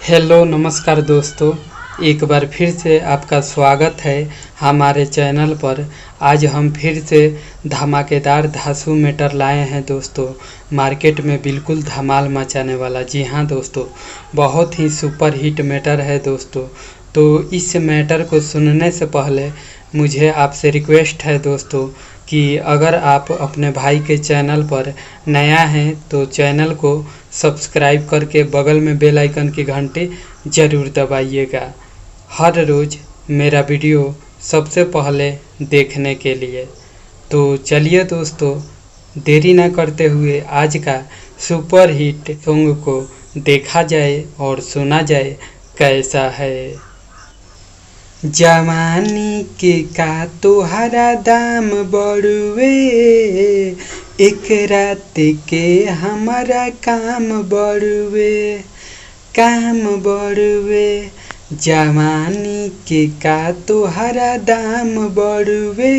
Hello नमस्कार दोस्तों, एक बार फिर से आपका स्वागत है हमारे चैनल पर। आज हम फिर से धमाकेदार धांसू मैटर लाए हैं दोस्तों। मार्केट में बिल्कुल धमाल मचाने वाला, जी हाँ दोस्तों, बहुत ही सुपर हिट मैटर है दोस्तों। तो इस मैटर को सुनने से पहले मुझे आपसे रिक्वेस्ट है दोस्तों कि अगर आप अपने भाई के चैनल पर नया हैं तो चैनल को सब्सक्राइब करके बगल में बेल आइकन की घंटी ज़रूर दबाइएगा, हर रोज़ मेरा वीडियो सबसे पहले देखने के लिए। तो चलिए दोस्तों, देरी ना करते हुए आज का सुपर हिट सॉन्ग को देखा जाए और सुना जाए कैसा है। जवानी के का तोहरा दाम बड़ुए, एक रात के हमारा काम बड़ुए, काम बड़ुए। जवानी के का तोहरा दाम बड़ुए,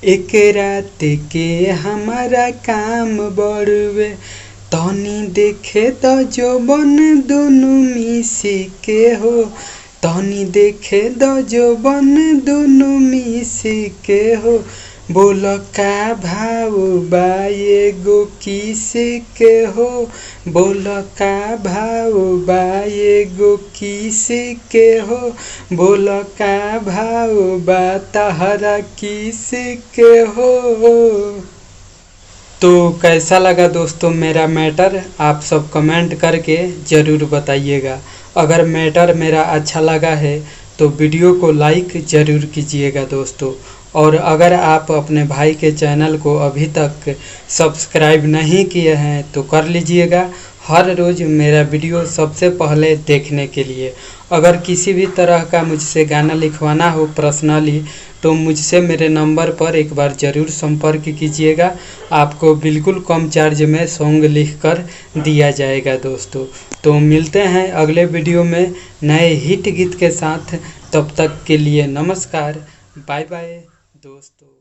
एक रात के हमारा काम बड़ुए। तनी देखे तो जो बन दोनों मिसी के हो, तनी देखे दो जो बन दोनों मिसी के हो। बोल का भाव बा एगो किस के हो, बोल का भाव बा एगो किस के हो, बोल का भाव बा तहरा किस के हो। तो कैसा लगा दोस्तों मेरा मैटर, आप सब कमेंट करके ज़रूर बताइएगा। अगर मैटर मेरा अच्छा लगा है तो वीडियो को लाइक ज़रूर कीजिएगा दोस्तों। और अगर आप अपने भाई के चैनल को अभी तक सब्सक्राइब नहीं किए हैं तो कर लीजिएगा, हर रोज़ मेरा वीडियो सबसे पहले देखने के लिए। अगर किसी भी तरह का मुझसे गाना लिखवाना हो पर्सनली तो मुझसे मेरे नंबर पर एक बार ज़रूर संपर्क कीजिएगा। आपको बिल्कुल कम चार्ज में सॉन्ग लिख कर दिया जाएगा दोस्तों। तो मिलते हैं अगले वीडियो में नए हिट गीत के साथ। तब तक के लिए नमस्कार, बाय बाय दोस्तों।